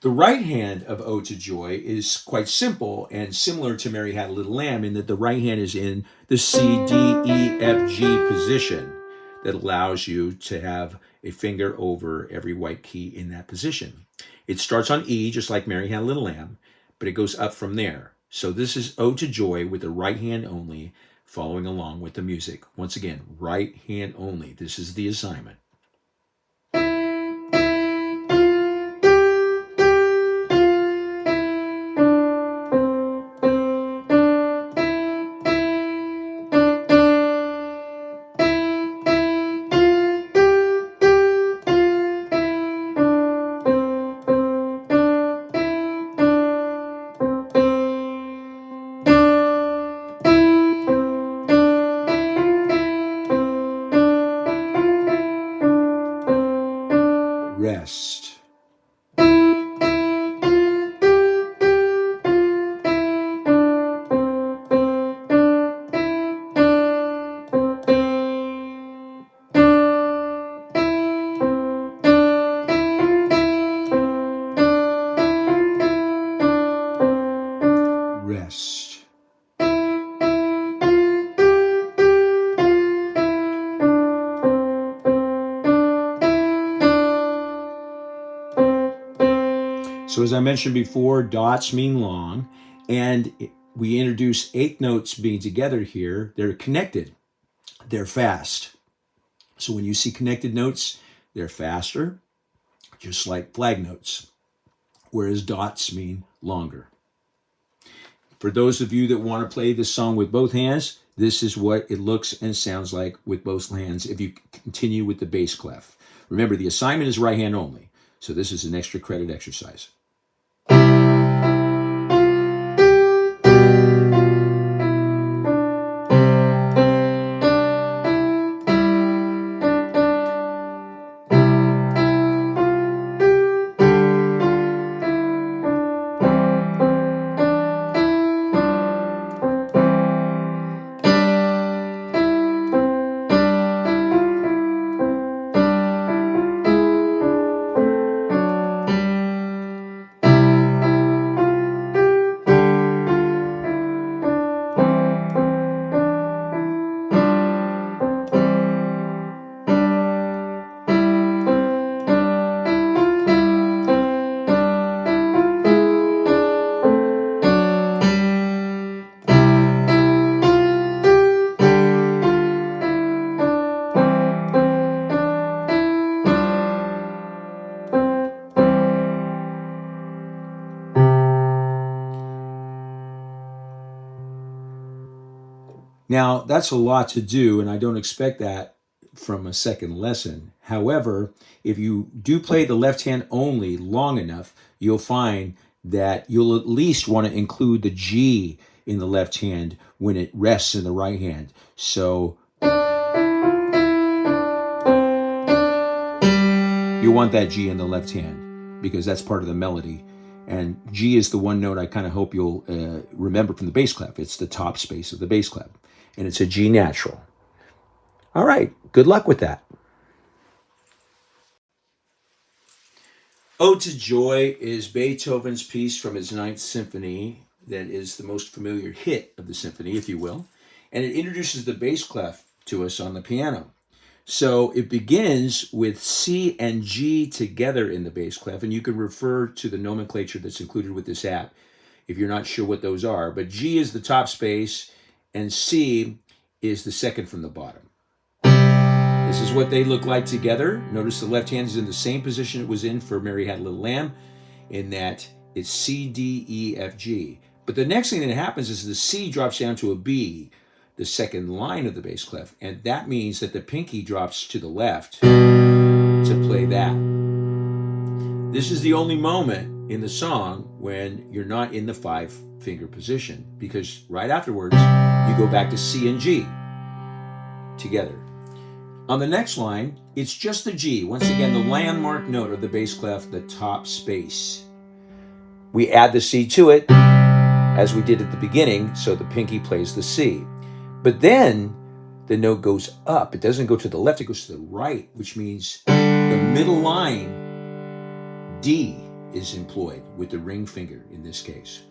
The right hand of Ode to Joy is quite simple and similar to Mary Had a Little Lamb in that the right hand is in the C, D, E, F, G position that allows you to have a finger over every white key in that position. It starts on E, just like Mary Had a Little Lamb, but it goes up from there. So this is Ode to Joy with the right hand only, following along with the music. Once again, right hand only. This is the assignment. Rest. Rest. So as I mentioned before, dots mean long, and we introduce 8 notes being together here. They're connected. They're fast. So when you see connected notes, they're faster, just like flag notes, whereas dots mean longer. For those of you that want to play this song with both hands, this is what it looks and sounds like with both hands if you continue with the bass clef. Remember, the assignment is right hand only, so this is an extra credit exercise. Now, that's a lot to do, and I don't expect that from a second lesson. However, if you do play the left hand only long enough, you'll find that you'll at least want to include the G in the left hand when it rests in the right hand. So you want that G in the left hand because that's part of the melody. And G is the one note I kind of hope you'll remember from the bass clef. It's the top space of the bass clef. And it's a G natural. All right, good luck with that. Ode to Joy is Beethoven's piece from his Ninth Symphony that is the most familiar hit of the symphony, if you will. And it introduces the bass clef to us on the piano. So it begins with C and G together in the bass clef, and you can refer to the nomenclature that's included with this app if you're not sure what those are. But G is the top space, and C is the second from the bottom. This is what they look like together. Notice the left hand is in the same position it was in for Mary Had a Little Lamb, in that it's C, D, E, F, G. But the next thing that happens is the C drops down to a B, the second line of the bass clef, and that means that the pinky drops to the left to play that. This is the only moment in the song when you're not in the 5-finger position, because right afterwards you go back to C and G together. On the next line, it's just the G. Once again, the landmark note of the bass clef, the top space. We add the C to it, as we did at the beginning, so the pinky plays the C. But then the note goes up. It doesn't go to the left, it goes to the right, which means the middle line, D, is employed with the ring finger in this case.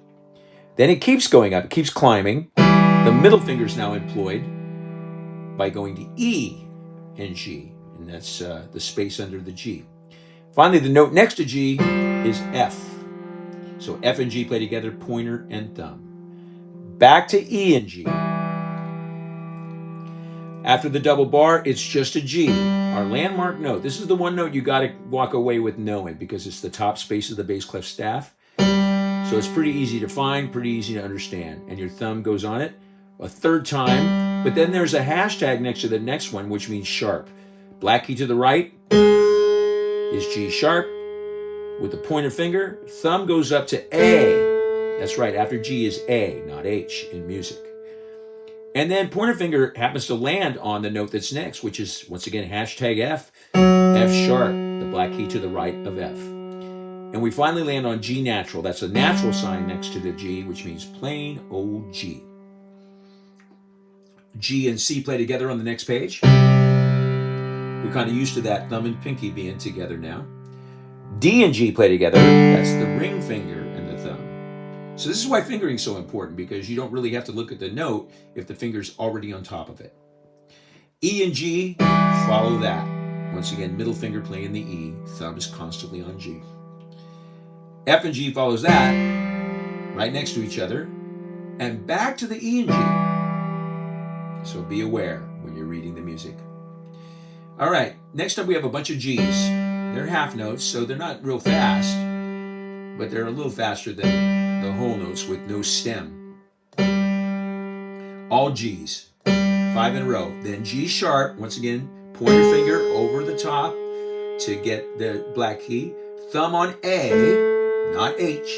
Then it keeps going up, it keeps climbing. The middle finger is now employed by going to E and G, and that's the space under the G. Finally, the note next to G is F. So F and G play together, pointer and thumb. Back to E and G. After the double bar, it's just a G, our landmark note. This is the one note you got to walk away with knowing because it's the top space of the bass clef staff. So it's pretty easy to find, pretty easy to understand. And your thumb goes on it a third time, but then there's a hashtag next to the next one, which means sharp. Black key to the right is G sharp. With the pointer finger, thumb goes up to A. That's right, after G is A, not H in music. And then pointer finger happens to land on the note that's next, which is, once again, hashtag F, F sharp, the black key to the right of F. And we finally land on G natural. That's a natural sign next to the G, which means plain old G. G and C play together on the next page. We're kind of used to that thumb and pinky being together now. D and G play together. That's the ring finger and the thumb. So this is why fingering is so important, because you don't really have to look at the note if the finger's already on top of it. E and G follow that. Once again, middle finger playing the E, thumb is constantly on G. F and G follows that, right next to each other, and back to the E and G. So be aware when you're reading the music. All right, next up we have a bunch of Gs. They're half notes, so they're not real fast, but they're a little faster than the whole notes with no stem. All Gs, 5 in a row. Then G sharp, once again, pointer finger over the top to get the black key. Thumb on A, not H.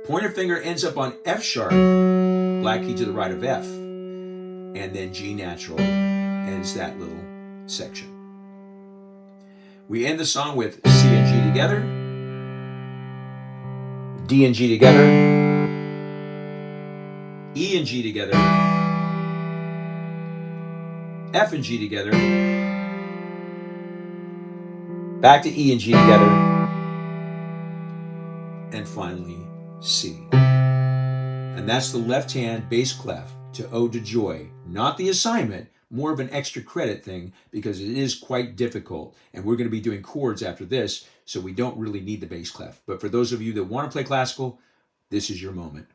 Pointer finger ends up on F sharp, black key to the right of F. And then G natural ends that little section. We end the song with C and G together, D and G together, E and G together, F and G together, back to E and G together, and finally C. And that's the left-hand bass clef to Ode to Joy, not the assignment, more of an extra credit thing because it is quite difficult. And we're going to be doing chords after this, so we don't really need the bass clef. But for those of you that want to play classical, this is your moment.